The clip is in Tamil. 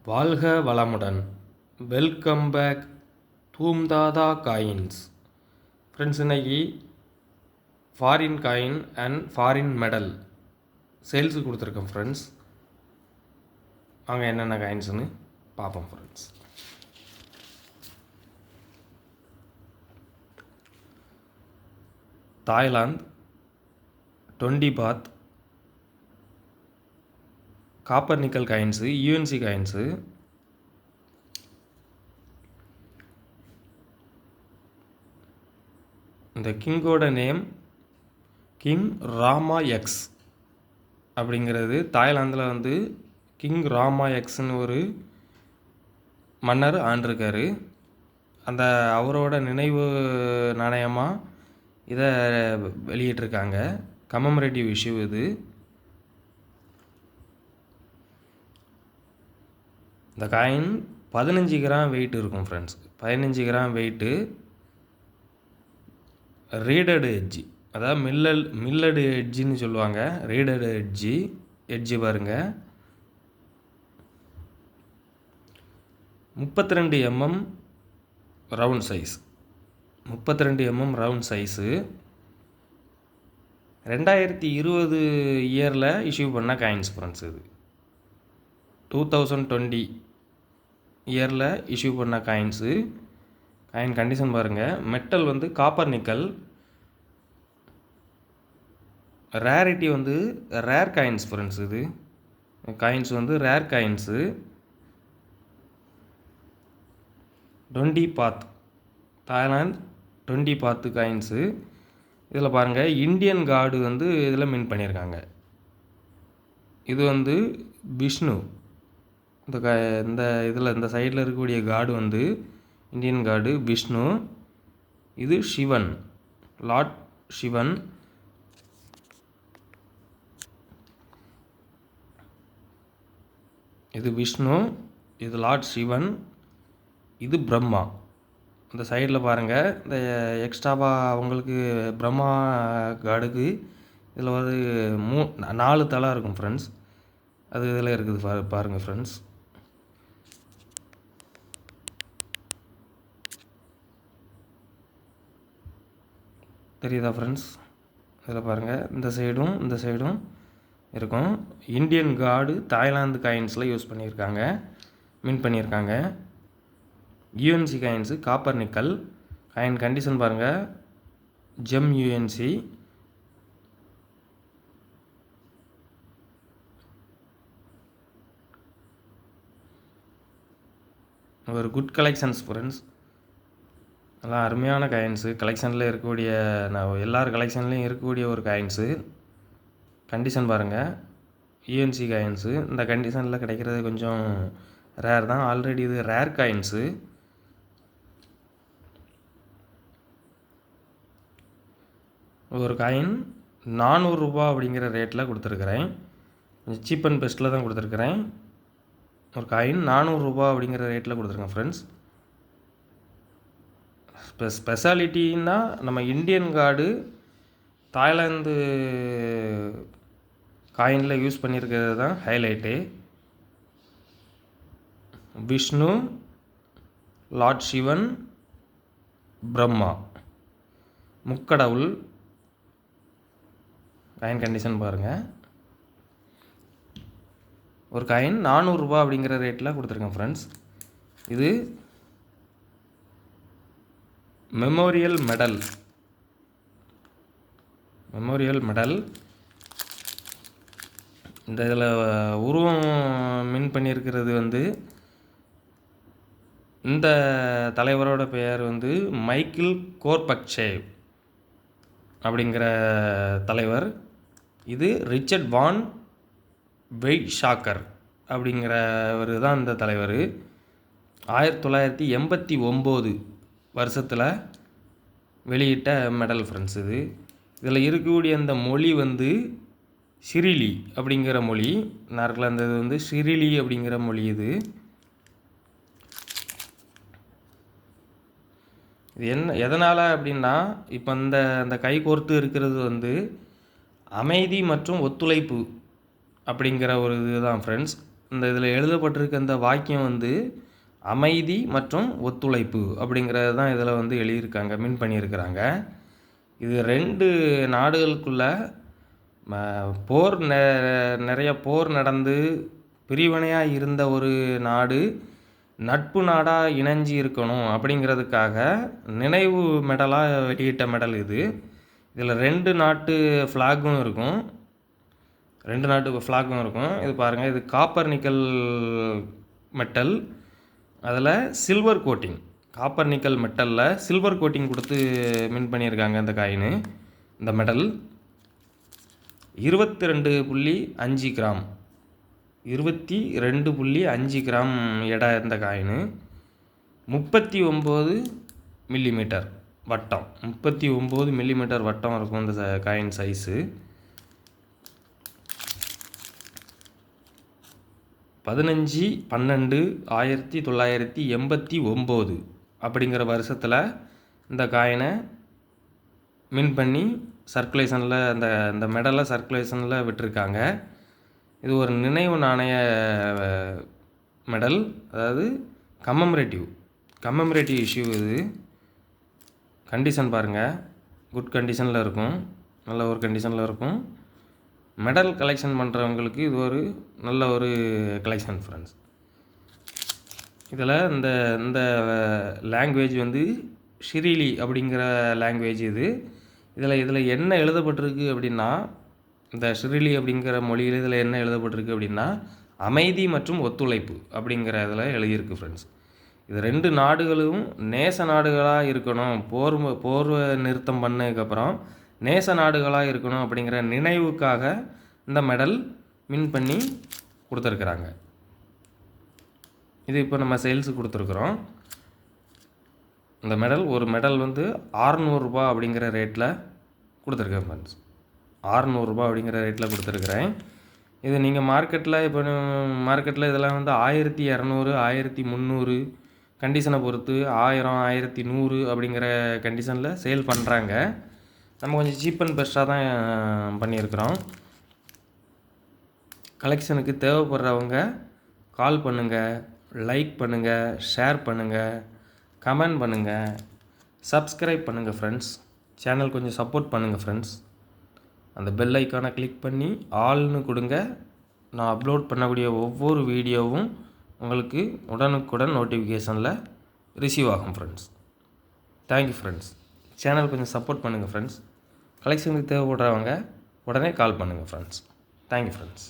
வாழ்க வளமுடன். வெல்கம் பேக் தூம்தாதா காயின்ஸ். ஃப்ரெண்ட்ஸ், இன்னைக்கு foreign coin and foreign medal சேல்ஸுக்கு கொடுத்துருக்கேன் ஃப்ரெண்ட்ஸ். வாங்க என்னென்ன காயின்ஸ்னு பார்ப்போம் friends. Thailand 20 baht copper nickel coins, UNC coins. இந்த கிங்கோட நேம் கிங் ராமா எக்ஸ் அப்படிங்கிறது. தாய்லாந்தில் கிங் ராமா எக்ஸ்னு ஒரு மன்னர் ஆண்டிருக்காரு. அந்த அவரோட நினைவு நாணயமாக இதை வெளியிட்டிருக்காங்க. கமெமரேட்டிவ் இஷ்யூ இது. இந்த காயின் 15 கிராம் வெயிட் இருக்கும் friends. 15 gram weight. Reeded edge, அதாவது மில்லடு எட்ஜின்னு சொல்லுவாங்க. ரீடடு எட்ஜி பாருங்கள். 32 mm round size. 32 mm round size. 2020 இயரில் இஷ்யூ பண்ண காயின்ஸ் ஃப்ரெண்ட்ஸ். இது 2020 இயரில் இஷ்யூ பண்ண காயின்ஸு. காயின் கண்டிஷன் பாருங்கள். Metal copper nickel. Rarity rare coins friends. இது காயின்ஸ் ரேர் காயின்ஸு. 20 பாத் தாய்லாந்து 20 பாத்து காயின்ஸு. இதில் பாருங்கள், இந்தியன் காடு இதில் மின் பண்ணியிருக்காங்க. இது விஷ்ணு. இந்த இதில் இந்த சைடில் இருக்கக்கூடிய காடு இந்தியன் காடு விஷ்ணு. இது சிவன், லார்ட் சிவன். இது விஷ்ணு, இது லார்ட் சிவன், இது பிரம்மா. இந்த சைடில் பாருங்கள், இந்த எக்ஸ்ட்ராவாக அவங்களுக்கு பிரம்மா காடுக்கு இதில் 4 தலை இருக்கும் ஃப்ரெண்ட்ஸ். அது இதில் இருக்குது பாருங்கள் ஃப்ரெண்ட்ஸ். தெரியுதா ஃப்ரெண்ட்ஸ்? இதில் பாருங்கள், இந்த சைடும் இருக்கும். இந்தியன் கார்டு தாய்லாந்து காயின்ஸில் யூஸ் பண்ணியிருக்காங்க, மின் பண்ணியிருக்காங்க. UNC coins copper nickel. Coin condition பாருங்கள், ஜெம் யூஎன்சி. ஒரு குட் கலெக்ஷன்ஸ் ஃப்ரெண்ட்ஸ். நல்லா அருமையான காயின்ஸு. கலெக்ஷனில் இருக்கக்கூடிய எல்லார் கலெக்ஷன்லேயும் இருக்கக்கூடிய ஒரு காயின்ஸு. கண்டிஷன் பாருங்கள், யூஎன்சி காயின்ஸு. இந்த கண்டிஷனில் கிடைக்கிறது கொஞ்சம் ரேர் தான். ஆல்ரெடி இது ரேர் காயின்ஸு. ஒரு காயின் 400 ரூபா அப்படிங்கிற ரேட்டில் கொடுத்துருக்குறேன். கொஞ்சம் சீப் அண்ட் பெஸ்ட்டில் தான் கொடுத்துருக்குறேன். ஒரு காயின் 400 ரூபா அப்படிங்கிற ரேட்டில் கொடுத்துருக்கேன் ஃப்ரெண்ட்ஸ். ஸ்பெஷாலிட்டின்னா நம்ம இந்தியன் கார்டு தாய்லாந்து காயினில் யூஸ் பண்ணியிருக்கிறது தான் ஹைலைட்டு. விஷ்ணு, லார்ட் சிவன், பிரம்மா, முக்கடவுள். காயின் கண்டிஷன் பாருங்கள். ஒரு காயின் 400 ரூபா அப்படிங்கிற ரேட்டில் கொடுத்துருக்கேன் ஃப்ரெண்ட்ஸ். இது மெமோரியல் மெடல். இந்த இதில் உருவம் மின் பண்ணியிருக்கிறது இந்த தலைவரோட பெயர் மைக்கேல் கோர்பச்சேவ் அப்படிங்கிற தலைவர். இது ரிச்சர்ட் வான் வெய்ஷாக்கர் அப்படிங்கிறவர் தான் இந்த தலைவர். 1989 வருஷத்தில் வெளியிட்ட மெடல் ஃப்ரெண்ட்ஸ். இதில் இருக்கக்கூடிய அந்த மொழி சிரிலி அப்படிங்கிற மொழி. நார்க்கில் அந்த இது சிரிலி அப்படிங்கிற மொழி. இது எதனால் அப்படின்னா, இப்போ அந்த கை கோர்த்து இருக்கிறது அமைதி மற்றும் ஒத்துழைப்பு அப்படிங்கிற ஒரு இதுதான் ஃப்ரெண்ட்ஸ். இந்த இதில் எழுதப்பட்டிருக்க இந்த வாக்கியம் வந்து அமைதி மற்றும் ஒத்துழைப்பு அப்படிங்கிறது தான் இதில் வந்து எழுதியிருக்காங்க, மீன் பண்ணியிருக்கிறாங்க. இது 2 நாடுகளுக்குள்ள போர் நிறைய போர் நடந்து பிரிவினையாக இருந்த ஒரு நாடு நட்பு நாடாக இணைஞ்சி இருக்கணும் அப்படிங்கிறதுக்காக நினைவு மெடலாக வெளியிட்ட மெடல் இது. இதில் 2 நாட்டு ஃப்ளாகும் இருக்கும். 2 நாட்டு ஃப்ளாகும் இருக்கும். இது பாருங்கள், இது காப்பர் நிக்கல் மெட்டல், அதில் சில்வர் கோட்டிங். காப்பர் நிக்கல் மெட்டலில் சில்வர் கோட்டிங் கொடுத்து மின் பண்ணியிருக்காங்க இந்த காயின். இந்த மெடல் 22.5 கிராம், 22.5 கிராம் எடை இந்த காயின். 39 மில்லிமீட்டர் வட்டம், 39 மில்லிமீட்டர் வட்டம் இருக்கும் இந்த காயின் சைஸு. 15/12/1989 அப்படிங்கிற வருஷத்தில் இந்த காயினை மின் பண்ணி சர்க்குலேஷனில் இந்த மெடலை சர்க்குலேஷனில் விட்டுருக்காங்க. இது ஒரு நினைவு நாணய மெடல், அதாவது கம்மமரேட்டிவ் இஷ்யூ. இது கண்டிஷன் பாருங்கள், குட் கண்டிஷனில் இருக்கும், நல்ல ஒரு கண்டிஷனில் இருக்கும். மெடல் கலெக்ஷன் பண்ணுறவங்களுக்கு இது ஒரு நல்ல ஒரு கலெக்ஷன் ஃப்ரெண்ட்ஸ். இதில் இந்த லாங்குவேஜ் வந்து ஷிரிலி அப்படிங்கிற லாங்குவேஜ் இது. இதில் என்ன எழுதப்பட்டிருக்கு அப்படின்னா, இந்த ஷிரிலி அப்படிங்கிற மொழியில் இதில் என்ன எழுதப்பட்டிருக்கு அப்படின்னா, அமைதி மற்றும் ஒத்துழைப்பு அப்படிங்கிற இதில் எழுதியிருக்கு ஃப்ரெண்ட்ஸ். இது 2 நாடுகளும் நேச நாடுகளாக இருக்கணும், போர் நிறுத்தம் பண்ணதுக்கப்புறம் நேச நாடுகளாக இருக்கணும் அப்படிங்கிற நினைவுக்காக இந்த மெடல் மின் பண்ணி கொடுத்துருக்குறாங்க. இது இப்போ நம்ம சேல்ஸுக்கு கொடுத்துருக்குறோம். இந்த மெடல், ஒரு மெடல் வந்து 600 ரூபா அப்படிங்கிற ரேட்டில் கொடுத்துருக்கேன் ஃப்ரெண்ட்ஸ். 600 ரூபா அப்படிங்கிற ரேட்டில் கொடுத்துருக்குறேன். இது நீங்கள் மார்க்கெட்டில் இதெல்லாம் வந்து 1200, 1300 கண்டிஷனை பொறுத்து 1000, 1100 அப்படிங்கிற கண்டிஷனில் சேல் பண்ணுறாங்க. நம்ம கொஞ்சம் சீப் அண்ட் பெஸ்ட்டாக தான் பண்ணியிருக்கிறோம். கலெக்ஷனுக்கு தேவைப்படுறவங்க கால் பண்ணுங்கள், லைக் பண்ணுங்கள், ஷேர் பண்ணுங்கள், கமெண்ட் பண்ணுங்கள், சப்ஸ்கிரைப் பண்ணுங்கள் ஃப்ரெண்ட்ஸ். சேனல் கொஞ்சம் சப்போர்ட் பண்ணுங்கள் ஃப்ரெண்ட்ஸ். அந்த பெல் ஐக்கானை கிளிக் பண்ணி ஆல்னு கொடுங்க. நான் அப்லோட் பண்ணக்கூடிய ஒவ்வொரு வீடியோவும் உங்களுக்கு உடனுக்குடன் நோட்டிஃபிகேஷனில் ரிசீவ் ஆகும் ஃப்ரெண்ட்ஸ். Thank you friends. சேனல் கொஞ்சம் சப்போர்ட் பண்ணுங்கள் ஃப்ரெண்ட்ஸ். கலெக்ஷனுக்கு தேவைப்படுறவங்க உடனே கால் பண்ணுங்கள் ஃப்ரெண்ட்ஸ். Thank you friends.